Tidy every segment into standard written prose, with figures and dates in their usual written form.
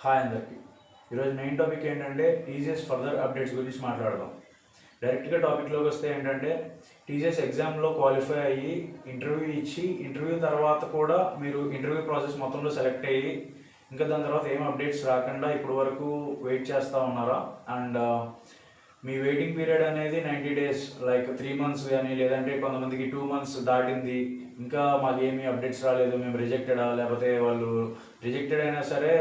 Hi అందరికి. ఈరోజు main topic ఏంటంటే టీజీఎస్ ఫర్దర్ అప్డేట్స్ గురించి మాట్లాడదాం. డైరెక్ట్గా టాపిక్లోకి వస్తే ఏంటంటే టీజీఎస్ ఎగ్జామ్లో క్వాలిఫై అయ్యి ఇంటర్వ్యూ ఇచ్చి ఇంటర్వ్యూ తర్వాత కూడా మీరు ఇంటర్వ్యూ ప్రాసెస్ మొత్తంలో సెలెక్ట్ అయ్యి ఇంకా దాని తర్వాత ఏం అప్డేట్స్ రాకుండా ఇప్పటి వరకు వెయిట్ చేస్తూ ఉన్నారా? అండ్ మీ వెయిటింగ్ పీరియడ్ అనేది 90 days, లైక్ 3 months కానీ, లేదంటే కొంతమందికి 2 months దాటింది, ఇంకా మాకేమీ అప్డేట్స్ రాలేదు, మేము రిజెక్టెడా, లేకపోతే వాళ్ళు రిజెక్టెడ్ అయినా సరే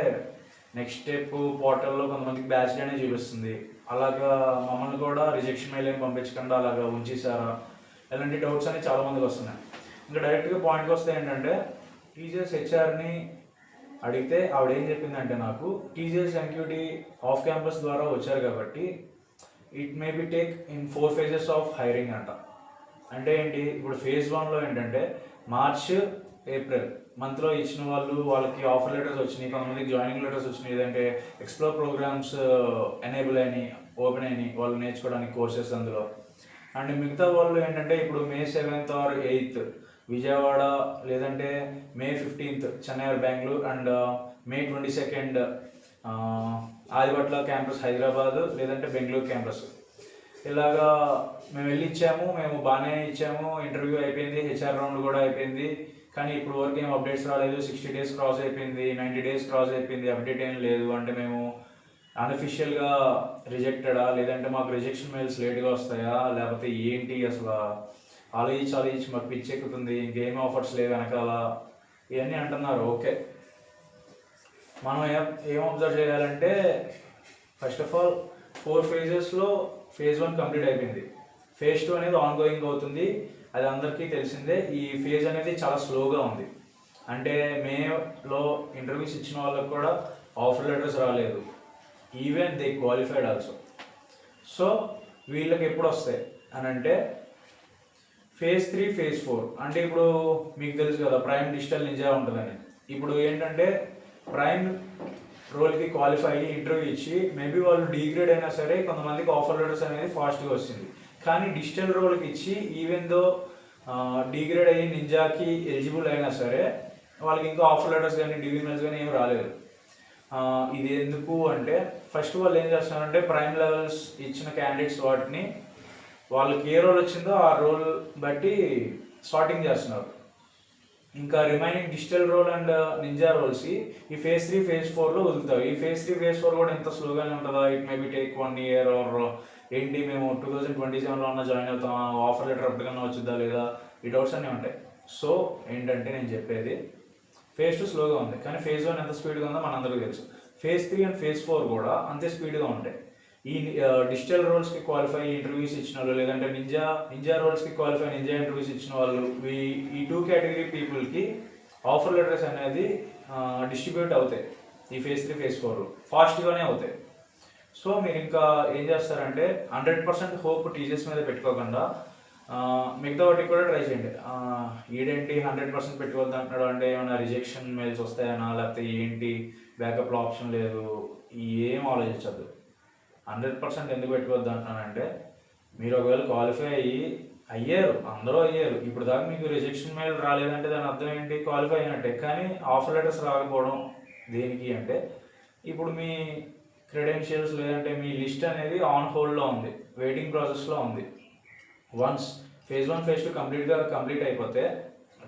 నెక్స్ట్ స్టెప్ పోర్టల్లో కొంతమందికి బ్యాచ్ అనే చూపిస్తుంది. అలాగా మమ్మల్ని కూడా రిజెక్షన్ మెయిల్ ఏం పంపించకుండా అలాగా ఉంచేసారా? ఇలాంటి డౌట్స్ అనేవి చాలామందికి వస్తున్నాయి. ఇంకా డైరెక్ట్గా పాయింట్కి వస్తే ఏంటంటే టీజీఎస్ హెచ్ఆర్ని అడిగితే ఆవిడ ఏం చెప్పిందంటే, నాకు టీజీఎస్ ఎంక్యూటీ ఆఫ్ క్యాంపస్ ద్వారా వచ్చారు కాబట్టి it may be take in 4 phases of hiring అంట. అంటే ఏంటి, ఇప్పుడు phase 1లో ఏంటంటే మార్చ్ ఏప్రిల్ మంత్లో ఇచ్చిన వాళ్ళకి ఆఫర్ లెటర్స్ వచ్చినాయి, కొంతమందికి జాయినింగ్ లెటర్స్ వచ్చినాయి, లేదంటే ఎక్స్ప్లోర్ ప్రోగ్రామ్స్ ఎనేబుల్ అయినాయి, ఓపెన్ అయినాయి వాళ్ళు నేర్చుకోవడానికి కోర్సెస్ అందులో. అండ్ మిగతా వాళ్ళు ఏంటంటే ఇప్పుడు May 7th or 8th Vijayawada, లేదంటే May 15th Chennai or Bengaluru, and May 22nd Adibatla campus Hyderabad, లేదంటే బెంగళూరు క్యాంపస్. ఇలాగా మేము వెళ్ళి ఇచ్చాము, మేము బాగానే ఇచ్చాము, ఇంటర్వ్యూ అయిపోయింది, హెచ్ఆర్ రౌండ్ కూడా అయిపోయింది, కానీ ఇప్పుడు వరకు ఏం అప్డేట్స్ రాలేదు. 60 days క్రాస్ అయిపోయింది, 90 days క్రాస్ అయిపోయింది, అప్డేట్ ఏం లేదు. అంటే మేము అన్అఫిషియల్గా రిజెక్టెడా, లేదంటే మాకు రిజెక్షన్ మెయిల్స్ లేట్గా వస్తాయా, లేకపోతే ఏంటి అసలు ఆలోచించి మాకు పిచ్చెక్కుతుంది, ఇంకేం ఆఫర్స్ లేవు వెనకాల, ఇవన్నీ అంటున్నారు. ఓకే, మనం ఏం అబ్జర్వ్ చేయాలంటే first of all 4 phases phase 1 complete అయిపోయింది, phase 2 అనేది ఆన్గోయింగ్ అవుతుంది, అది అందరికీ తెలిసిందే. ఈ ఫేజ్ అనేది చాలా స్లోగా ఉంది. అంటే మేలో ఇంటర్వ్యూస్ ఇచ్చిన వాళ్ళకి కూడా ఆఫర్ లెటర్స్ రాలేదు, even they qualified also. So వీళ్ళకి ఎప్పుడు వస్తాయి అని అంటే phase 3 phase 4. అంటే ఇప్పుడు మీకు తెలుసు కదా ప్రైమ్ డిజిటల్ నింజా ఉంటుందని. ఇప్పుడు ఏంటంటే ప్రైమ్ రోల్కి క్వాలిఫై అయ్యి ఇంటర్వ్యూ ఇచ్చి మేబీ వాళ్ళు డిగ్రేడ్ అయినా సరే కొంతమందికి ఆఫర్ లెటర్స్ అనేది ఫాస్ట్గా వస్తుంది. కానీ డిజిటల్ రోల్కి ఇచ్చి ఈవెన్ దో డిగ్రేడ్ అయ్యి నింజాకి ఎలిజిబుల్ అయినా సరే వాళ్ళకి ఇంకా ఆఫర్ లెటర్స్ కానీ డివిజనల్స్ కానీ ఏం రాలేదు. ఇది ఎందుకు అంటే ఫస్ట్ వాళ్ళు ఏం చేస్తున్నారంటే ప్రైమ్ లెవెల్స్ ఇచ్చిన క్యాండిడేట్స్ వాటిని వాళ్ళకి ఏ రోల్ వచ్చిందో ఆ రోల్ బట్టి సార్టింగ్ చేస్తున్నారు. ఇంకా remaining digital role and ninja roles ఈ phase 3 phase 4లో వదులుతారు. ఈ phase 3 phase 4 కూడా ఎంత స్లోగానే ఉంటుందా, it may be take 1 year or ఏంటి, మేము 2027లో అన్న జాయిన్ అవుతాం, ఆఫర్ లెటర్ ఎప్పటికన్నా వచ్చిద్దా లేదా, ఈ డౌట్స్ అన్నీ ఉంటాయి. సో ఏంటంటే నేను చెప్పేది phase 2 స్లోగా ఉంది, కానీ phase 1 ఎంత స్పీడ్గా ఉందో మనందరికీ తెలుసు. phase 3 అండ్ phase 4 కూడా అంతే స్పీడ్గా ఉంటాయి. ఈ డిజిటల్ రోల్స్కి క్వాలిఫై ఇంటర్వ్యూస్ ఇచ్చిన వాళ్ళు, లేదంటే నింజా రోల్స్కి క్వాలిఫై నింజా ఇంటర్వ్యూస్ ఇచ్చిన వాళ్ళు, ఈ 2 category పీపుల్కి ఆఫర్ లెటర్స్ అనేది డిస్ట్రిబ్యూట్ అవుతాయి ఈ phase 3 phase 4 ఫాస్ట్గానే అవుతాయి. సో మీరు ఇంకా ఏం చేస్తారంటే 100% హోప్ టీచర్స్ మీద పెట్టుకోకుండా మిగతా వాటికి కూడా ట్రై చేయండి. ఈడేంటి 100% పెట్టుకోవద్దు అంటున్నాడు అంటే ఏమైనా రిజెక్షన్ మెయిల్స్ వస్తాయనా, లేకపోతే ఏంటి బ్యాకప్లో ఆప్షన్ లేదు, ఏం ఆలోచించద్దు. 100% ఎందుకు పెట్టుకోవద్దు అంటున్నానంటే మీరు ఒకవేళ క్వాలిఫై అయ్యారు, అందరూ అయ్యారు, ఇప్పుడు దాకా మీకు రిజెక్షన్ మెయిల్ రాలేదంటే దాని అర్థం ఏంటి, క్వాలిఫై అయినట్టే. కానీ ఆఫర్ లెటర్స్ రాకపోవడం దేనికి అంటే ఇప్పుడు మీ క్రెడెన్షియల్స్ లేదంటే మీ లిస్ట్ అనేది ఆన్ హోల్డ్లో ఉంది, వెయిటింగ్ ప్రాసెస్లో ఉంది. వన్స్ phase 1 phase 2 కంప్లీట్ అయిపోతే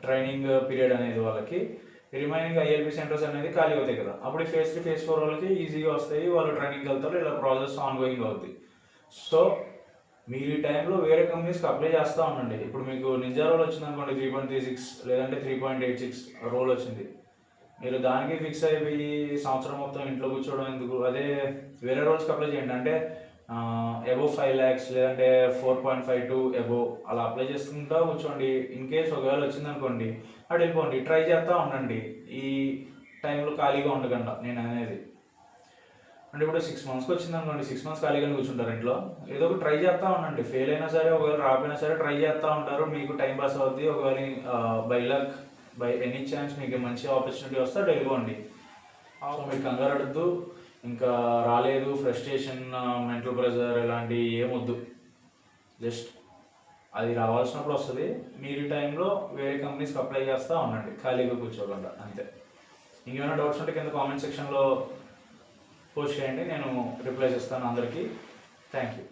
ట్రైనింగ్ పీరియడ్ అనేది వాళ్ళకి రిమైనింగ్ ILP సెంటర్స్ అనేది ఖాళీ అవుతాయి కదా, అప్పుడు phase 3 phase 4 వాళ్ళకి ఈజీగా వస్తాయి, వాళ్ళు ట్రైనింగ్కి వెళ్తారు, ఇలా ప్రాసెస్ ఆన్గోయింగ్ అవుతుంది. సో మీరు ఈ టైంలో వేరే కంపెనీస్కి అప్లై చేస్తూ ఉండండి. ఇప్పుడు మీకు నింజా రోల్ వచ్చింది అనుకోండి 3.36 లేదంటే 3.86 రోల్ వచ్చింది, మీరు దానికి ఫిక్స్ అయిపోయి సంవత్సరం మొత్తం ఇంట్లో కూర్చోవడం ఎందుకు, అదే వేరే రోల్స్కి అప్లై చేయండి. అంటే అబోవ్ 5 lakhs లేదంటే 4.52 అబోవ్ అలా అప్లై చేసుకుంటా కూర్చోండి. ఇన్ కేస్ ఒకవేళ వచ్చిందనుకోండి అటు వెళ్ళిపోండి, ట్రై చేస్తూ ఉండండి ఈ టైంలో ఖాళీగా ఉండకుండా. నేను అనేది అంటే ఇప్పుడు 6 monthsకి వచ్చిందనుకోండి, 6 months ఖాళీగానే కూర్చుంటారు ఇంట్లో, ఏదో ఒకటి ట్రై చేస్తూ ఉండండి. ఫెయిల్ అయినా సరే ఒకవేళ రాకపోయినా సరే ట్రై చేస్తూ ఉంటారు, మీకు టైం పాస్ అవుద్ది. ఒకవేళ by luck by any chance మీకు మంచి ఆపర్చునిటీ వస్తే అటు వెళ్ళిపోండి. సో మీరు కంగారు అడద్దు, ఇంకా రాలేదు ఫ్రస్ట్రేషన్, మెంటల్ ప్రెషర్ ఇలాంటివి ఏమొద్దు. జస్ట్ అది రావాల్సినప్పుడు వస్తుంది, మీరు ఈ టైంలో వేరే కంపెనీస్కి అప్లై చేస్తూ ఉండండి, ఖాళీగా కూర్చోకుండా, అంతే. ఇంకేమైనా డౌట్స్ ఉంటే కింద కామెంట్ సెక్షన్లో పోస్ట్ చేయండి, నేను రిప్లై చేస్తాను అందరికీ. Thank you.